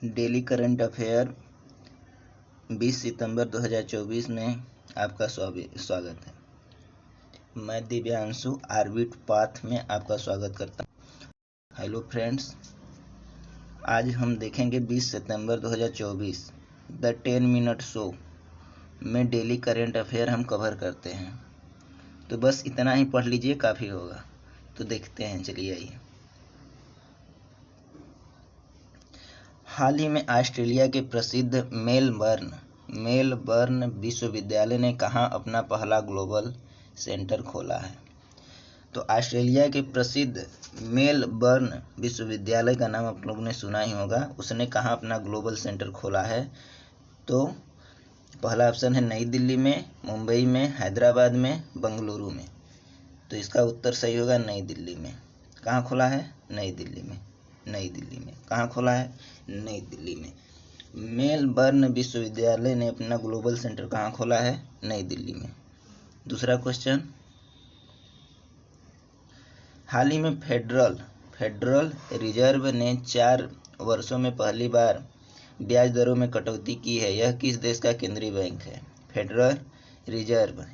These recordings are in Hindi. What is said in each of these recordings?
डेली करंट अफेयर 20 सितंबर 2024 में आपका स्वागत है। मैं दिव्यांशु आर्बिट पाथ में आपका स्वागत करता हूँ। हेलो फ्रेंड्स, आज हम देखेंगे 20 सितंबर 2024 द 10 मिनट शो में डेली करंट अफेयर हम कवर करते हैं। तो बस इतना ही पढ़ लीजिए, काफ़ी होगा। तो देखते हैं, चलिए आइए। हाल ही में ऑस्ट्रेलिया के प्रसिद्ध मेलबर्न विश्वविद्यालय ने कहाँ अपना पहला ग्लोबल सेंटर खोला है? तो ऑस्ट्रेलिया के प्रसिद्ध मेलबर्न विश्वविद्यालय का नाम आप लोगों ने सुना ही होगा। उसने कहाँ अपना ग्लोबल सेंटर खोला है? तो पहला ऑप्शन है नई दिल्ली में, मुंबई में, हैदराबाद में, बेंगलुरु में। तो इसका उत्तर सही होगा नई दिल्ली में। कहाँ खोला है? नई दिल्ली में। नई दिल्ली में। कहाँ खोला है? नई दिल्ली में। मेलबर्न विश्वविद्यालय ने अपना ग्लोबल सेंटर कहाँ खोला है? नई दिल्ली में। दूसरा क्वेश्चन, हाल ही में फेडरल रिजर्व ने 4 वर्षों में पहली बार ब्याज दरों में कटौती की है। यह किस देश का केंद्रीय बैंक है? फेडरल रिजर्व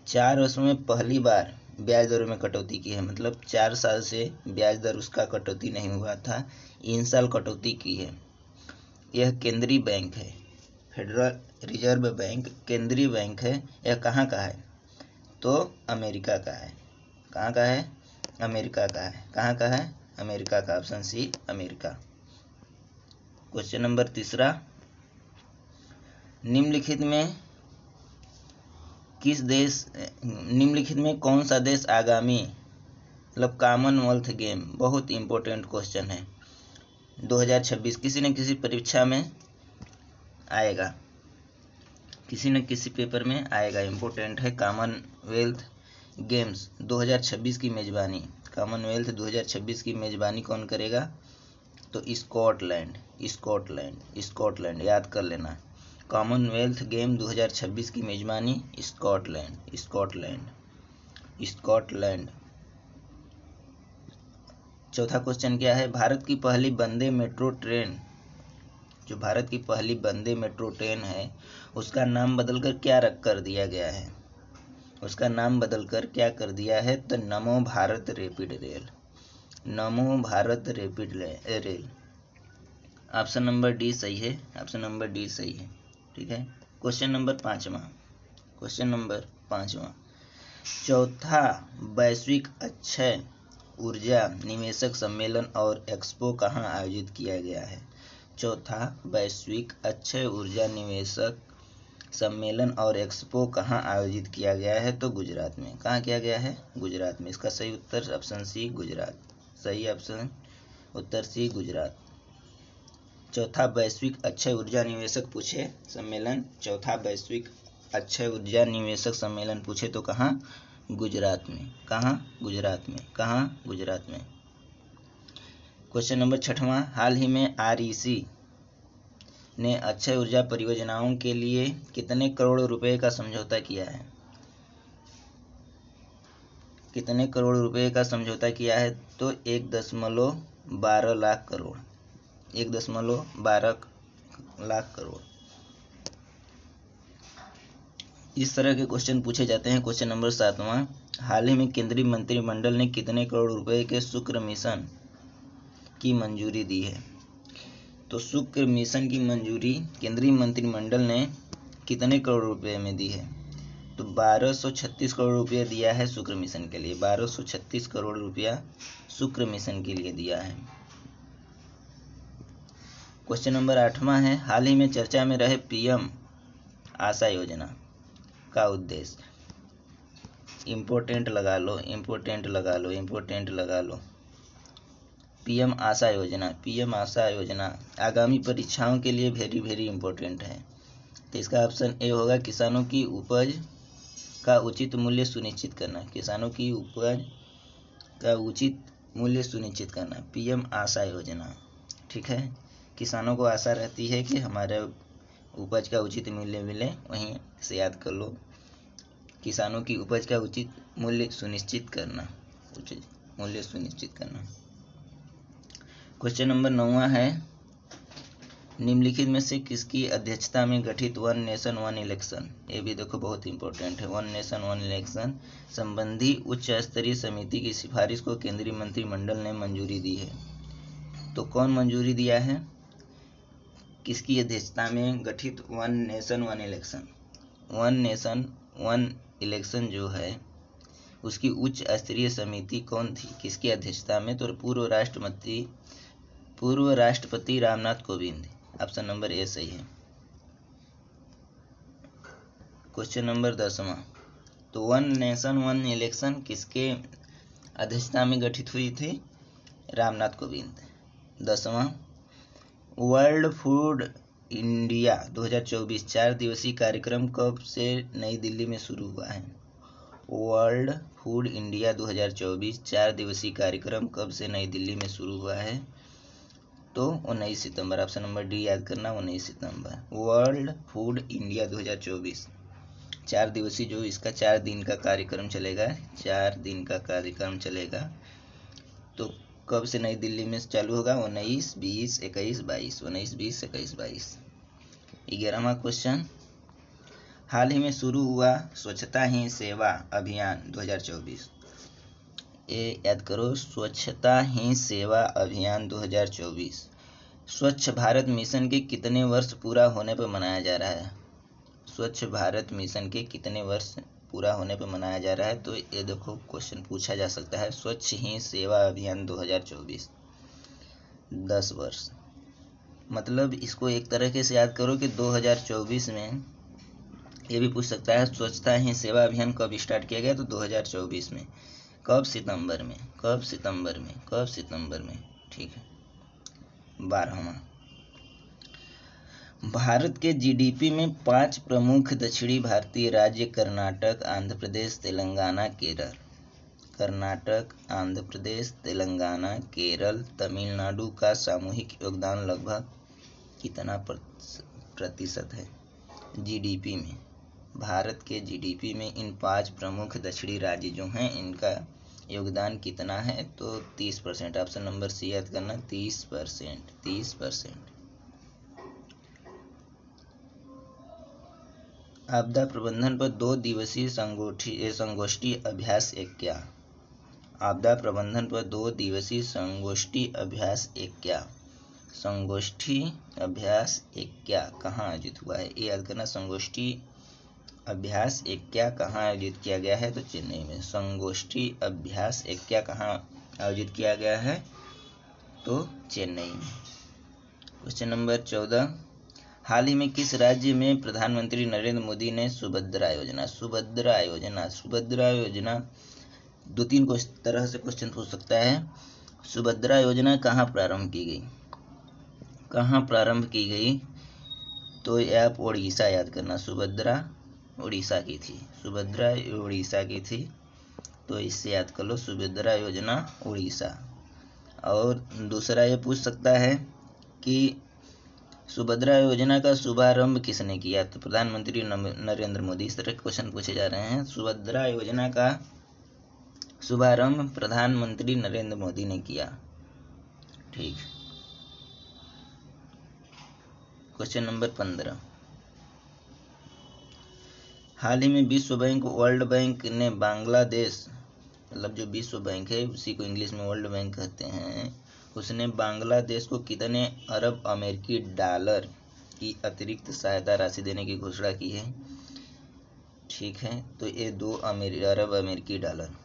4 वर्षों में पहली बार ब्याज दरों में कटौती की है। मतलब 4 साल से ब्याज दर उसका कटौती नहीं हुआ था, इन साल कटौती की है। यह केंद्रीय बैंक है। फेडरल रिजर्व बैंक केंद्रीय बैंक है। यह कहाँ का है? तो अमेरिका का है। कहाँ का है? अमेरिका का है। कहाँ का है? अमेरिका का। Option C, America. Question number 3, निम्नलिखित में कौन सा देश आगामी कॉमनवेल्थ गेम, बहुत इंपॉर्टेंट क्वेश्चन है, 2026 किसी न किसी परीक्षा में आएगा, किसी न किसी पेपर में आएगा, इंपॉर्टेंट है। कॉमनवेल्थ गेम्स 2026 की मेजबानी, कॉमनवेल्थ 2026 की मेजबानी कौन करेगा? तो स्कॉटलैंड याद कर लेना। कॉमनवेल्थ गेम 2026 की मेजबानी स्कॉटलैंड। चौथा क्वेश्चन क्या है? भारत की पहली वंदे मेट्रो ट्रेन, जो भारत की पहली वंदे मेट्रो ट्रेन है, उसका नाम बदलकर क्या कर दिया गया है? उसका नाम बदलकर क्या कर दिया है? तो नमो Bharat rapid rail. Option number D सही है। ठीक है। क्वेश्चन नंबर 5वां, चौथा वैश्विक अक्षय ऊर्जा निवेशक सम्मेलन और एक्सपो कहाँ आयोजित किया गया है? चौथा वैश्विक अक्षय ऊर्जा निवेशक सम्मेलन और एक्सपो कहाँ आयोजित किया गया है? तो गुजरात में। कहाँ किया गया है? गुजरात में। इसका सही उत्तर ऑप्शन सी, गुजरात। सही ऑप्शन उत्तर सी, गुजरात। चौथा वैश्विक अक्षय ऊर्जा निवेशक पूछे सम्मेलन, चौथा वैश्विक अक्षय ऊर्जा निवेशक सम्मेलन पूछे तो कहाँ? गुजरात में। कहाँ? गुजरात में। कहाँ? गुजरात में। क्वेश्चन नंबर 6वां, हाल ही में REC ने अक्षय ऊर्जा परियोजनाओं के लिए कितने करोड़ रुपए का समझौता किया है? कितने करोड़ रुपए का समझौता किया है? तो 1.12 लाख करोड़। 1.12 लाख करोड़। इस तरह के क्वेश्चन पूछे जाते हैं। क्वेश्चन नंबर 7वां, हाल ही में केंद्रीय मंत्रिमंडल ने कितने करोड़ रुपए के शुक्र मिशन की मंजूरी दी है? तो शुक्र मिशन की मंजूरी केंद्रीय मंत्रिमंडल ने कितने करोड़ रुपए में दी है? तो 1236 करोड़ रुपया दिया है शुक्र मिशन के लिए। 1236 करोड़ रुपया शुक्र मिशन के लिए दिया है। क्वेश्चन नंबर 8वां है, हाल ही में चर्चा में रहे PM आशा योजना का उद्देश्य, इंपॉर्टेंट लगा लो। PM आशा योजना आगामी परीक्षाओं के लिए वेरी इंपॉर्टेंट है। तो इसका ऑप्शन ए होगा, किसानों की उपज का उचित मूल्य सुनिश्चित करना। किसानों की उपज का उचित मूल्य सुनिश्चित करना, PM आशा योजना। ठीक है, किसानों को आशा रहती है कि हमारे उपज का उचित मूल्य मिले, वहीं से याद कर लो, किसानों की उपज का उचित मूल्य सुनिश्चित करना। क्वेश्चन नंबर 9 है, निम्नलिखित में से किसकी अध्यक्षता में गठित वन नेशन वन इलेक्शन, ये भी देखो बहुत इंपॉर्टेंट है, वन नेशन वन इलेक्शन संबंधी उच्च स्तरीय समिति की सिफारिश को केंद्रीय मंत्रिमंडल ने मंजूरी दी है। तो कौन मंजूरी दिया है, किसकी अध्यक्षता में गठित one nation one election, one nation one election जो है उसकी उच्च स्तरीय समिति कौन थी, किसकी अध्यक्षता में, तो पूर्व राष्ट्रपति Ramnath Kovind, option number A सही है। क्वेश्चन नंबर 10, तो वन नेशन वन इलेक्शन किसके अध्यक्षता में गठित हुई थी, रामनाथ कोविंद। 10वां, वर्ल्ड फूड इंडिया 2024 4 दिवसीय कार्यक्रम कब से नई दिल्ली में शुरू हुआ है, वर्ल्ड फूड इंडिया 2024 4 दिवसीय कार्यक्रम कब से नई दिल्ली में शुरू हुआ है, तो 19 सितंबर, ऑप्शन नंबर डी याद करना, 19 सितंबर। वर्ल्ड फूड इंडिया 2024 4 दिवसीय जो इसका 4 दिन का कार्यक्रम चलेगा, 4 दिन का कार्यक्रम चलेगा, तो कब से नई दिल्ली में चालू होगा, 19, 20, 21, 22, 19, 20, 21, 22। 11वां क्वेश्चन, हाल ही में शुरू हुआ स्वच्छता ही सेवा अभियान 2024, ये याद करो, स्वच्छता ही सेवा अभियान 2024 स्वच्छ भारत मिशन के कितने वर्ष पूरा होने पर मनाया जा रहा है, स्वच्छ भारत मिशन के कितने वर्ष पूरा होने पर मनाया जा रहा है, तो ये देखो क्वेश्चन पूछा जा सकता है, स्वच्छ ही सेवा अभियान 2024 10 वर्ष, मतलब इसको एक तरीके से याद करो कि 2024 में, ये भी पूछ सकता है स्वच्छता ही सेवा अभियान कब स्टार्ट किया गया, तो 2024 में, कब, सितंबर में, कब, सितंबर में, कब, सितंबर में, ठीक है। 12वां, भारत के जीडीपी में 5 प्रमुख दक्षिणी भारतीय राज्य कर्नाटक, आंध्र प्रदेश, तेलंगाना, केरल, कर्नाटक, आंध्र प्रदेश, तेलंगाना, केरल, तमिलनाडु का सामूहिक योगदान लगभग कितना प्रतिशत है जीडीपी में, भारत के जीडीपी में इन 5 प्रमुख दक्षिणी राज्य जो हैं इनका योगदान कितना है, तो 30%, ऑप्शन नंबर सी याद करना, 30%, 30%। आपदा प्रबंधन पर 2 दिवसीय संगोष्ठी अभ्यास 1 क्या, आपदा प्रबंधन पर 2 दिवसीय संगोष्ठी अभ्यास 1 क्या, संगोष्ठी अभ्यास 1 क्या कहाँ आयोजित हुआ है, ये याद करना, संगोष्ठी अभ्यास 1 क्या कहाँ आयोजित किया गया है, तो चेन्नई में। संगोष्ठी अभ्यास 1 क्या कहाँ आयोजित किया गया है, तो चेन्नई में। क्वेश्चन नंबर 14, हाल ही में किस राज्य में प्रधानमंत्री नरेंद्र मोदी ने सुभद्रा योजना 2-3 तरह से क्वेश्चन पूछ सकता है, सुभद्रा योजना कहाँ प्रारंभ की गई, कहाँ प्रारंभ की गई, तो ये आप उड़ीसा याद करना, सुभद्रा उड़ीसा की थी, सुभद्रा उड़ीसा की थी, तो इससे याद कर लो, सुभद्रा योजना उड़ीसा। और दूसरा ये पूछ सकता है कि सुभद्रा योजना का शुभारंभ किसने किया, तो प्रधानमंत्री नरेंद्र मोदी, इस तरह के क्वेश्चन पूछे जा रहे हैं। सुभद्रा योजना का शुभारंभ प्रधानमंत्री नरेंद्र मोदी ने किया, ठीक। क्वेश्चन नंबर 15, हाल ही में विश्व बैंक, वर्ल्ड बैंक ने बांग्लादेश, मतलब जो विश्व बैंक है उसी को इंग्लिश में वर्ल्ड बैंक कहते हैं, उसने बांग्लादेश को कितने अरब अमेरिकी डॉलर की अतिरिक्त सहायता राशि देने की घोषणा की है, ठीक है, तो ये 2 अरब अमेरिकी डॉलर।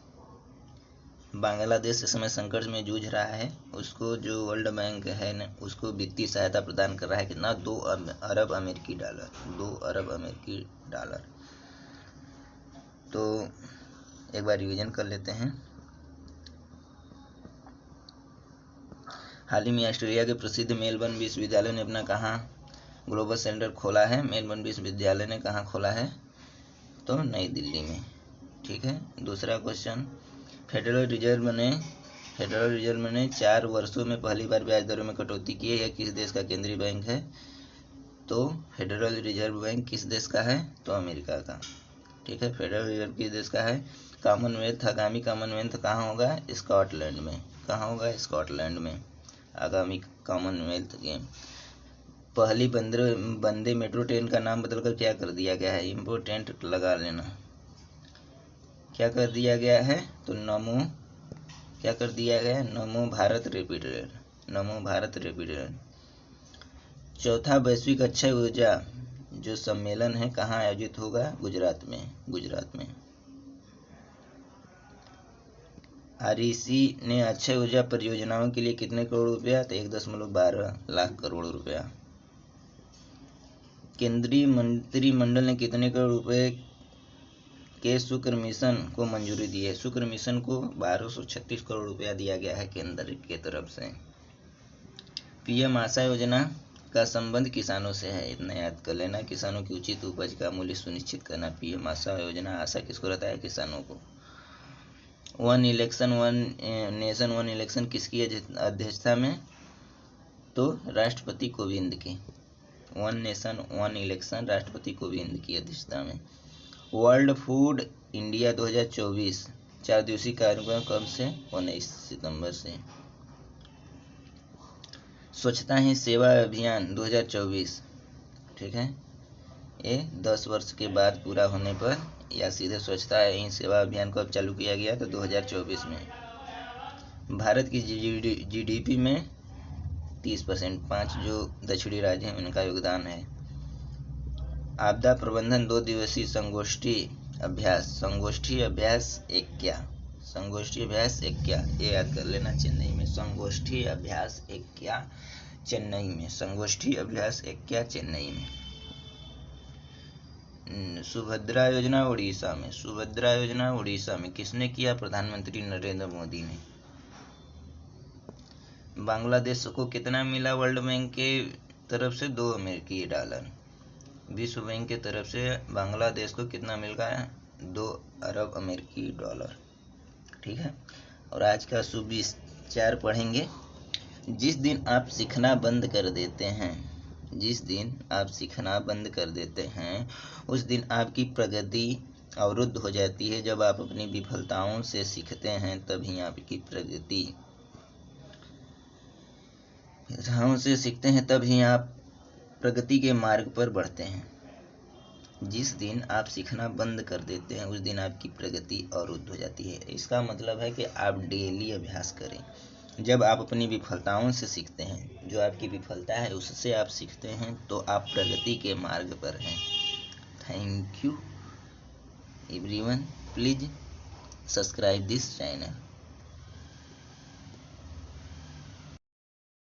बांग्लादेश इस समय संकट में जूझ रहा है, उसको जो वर्ल्ड बैंक है ना उसको वित्तीय सहायता प्रदान कर रहा है, कितना, 2 अरब अमेरिकी डॉलर, 2 अरब अमेरिकी डॉलर। तो एक बार रिवीजन कर लेते हैं। हाल ही में ऑस्ट्रेलिया के प्रसिद्ध मेलबर्न विश्वविद्यालय ने अपना कहाँ ग्लोबल सेंटर खोला है, मेलबर्न विश्वविद्यालय ने कहाँ खोला है, तो नई दिल्ली में, ठीक है। दूसरा क्वेश्चन, फेडरल रिजर्व ने 4 वर्षों में पहली बार ब्याज दरों में कटौती की है, यह किस देश का केंद्रीय बैंक है, तो फेडरल रिजर्व बैंक किस देश का है, तो अमेरिका का, ठीक है। फेडरल रिजर्व किस देश का है, कॉमनवेल्थ, आगामी कॉमनवेल्थ कहाँ होगा, स्कॉटलैंड में, कहाँ होगा, स्कॉटलैंड में। आगामी कॉमनवेल्थ गेम। पहली वंदे मेट्रो ट्रेन का नाम बदलकर क्या कर दिया गया है? इम्पोर्टेंट लगा लेना। क्या कर दिया गया है? तो नमो, क्या कर दिया गया है? नमो भारत रैपिड रेल, नमो भारत रैपिड रेल। चौथा वैश्विक अक्षय ऊर्जा जो सम्मेलन है कहाँ आयोजित होगा? गुजरात में, गुजरात में। आरईसी ने अक्षय ऊर्जा परियोजनाओं के लिए कितने करोड़ रुपया? तो 1.12 लाख करोड़ रुपया। केंद्रीय मंत्रिमंडल ने कितने करोड़ रुपए के शुक्र मिशन को मंजूरी दी है? शुक्र मिशन को 1236 करोड़ रुपया दिया गया है केंद्र की तरफ से। पीएम आशा योजना का संबंध किसानों से है, इतना याद कर लेना। किसानों की उचित उपज का मूल्य सुनिश्चित करना। पीएम आशा योजना, आशा किसको रहता है? किसानों को। One election one nation one election किसकी अध्यक्षता में? तो राष्ट्रपति कोविंद की। वन नेशन वन इलेक्शन राष्ट्रपति कोविंद की अध्यक्षता में। वर्ल्ड फूड इंडिया 2024 4 दिवसीय कार्यक्रम कब से? 19 सितंबर से। स्वच्छता ही सेवा अभियान 2024, ठीक है, ये 10 वर्ष के बाद पूरा होने पर या सीधे स्वच्छता ही सेवा अभियान कब चालू किया गया? तो 2024 में। भारत की जीडीपी में 30%, 5 जो दक्षिणी राज्य हैं उनका योगदान है। आपदा प्रबंधन 2 दिवसीय संगोष्ठी अभ्यास, संगोष्ठी अभ्यास एक क्या? संगोष्ठी अभ्यास एक क्या? ये याद कर लेना। चेन्नई में संगोष्ठी अभ्यास एक क्या? चेन्नई में संगोष्ठी अभ्यास एक क्या? चेन्नई में। सुभद्रा योजना उड़ीसा में, सुभद्रा योजना उड़ीसा में किसने किया? प्रधानमंत्री नरेंद्र मोदी ने। बांग्लादेश को कितना मिला वर्ल्ड बैंक के तरफ से? 2 अमेरिकी डॉलर। विश्व बैंक के तरफ से बांग्लादेश को कितना मिल गया? 2 अरब अमेरिकी डॉलर, ठीक है। और आज का शुभ विचार पढ़ेंगे। जिस दिन आप सीखना बंद कर देते हैं, जिस दिन आप सीखना बंद कर देते हैं उस दिन आपकी प्रगति अवरुद्ध हो जाती है। जब आप अपनी विफलताओं से सीखते हैं तभी आपकी प्रगति से सीखते हैं तभी आप प्रगति के मार्ग पर बढ़ते हैं। जिस दिन आप सीखना बंद कर देते हैं उस दिन आपकी प्रगति अवरुद्ध हो जाती है। इसका मतलब है कि आप डेली अभ्यास करें। जब आप अपनी विफलताओं से सीखते हैं, जो आपकी विफलता है उससे आप सीखते हैं, तो आप प्रगति के मार्ग पर हैं। Thank you everyone, please subscribe this channel.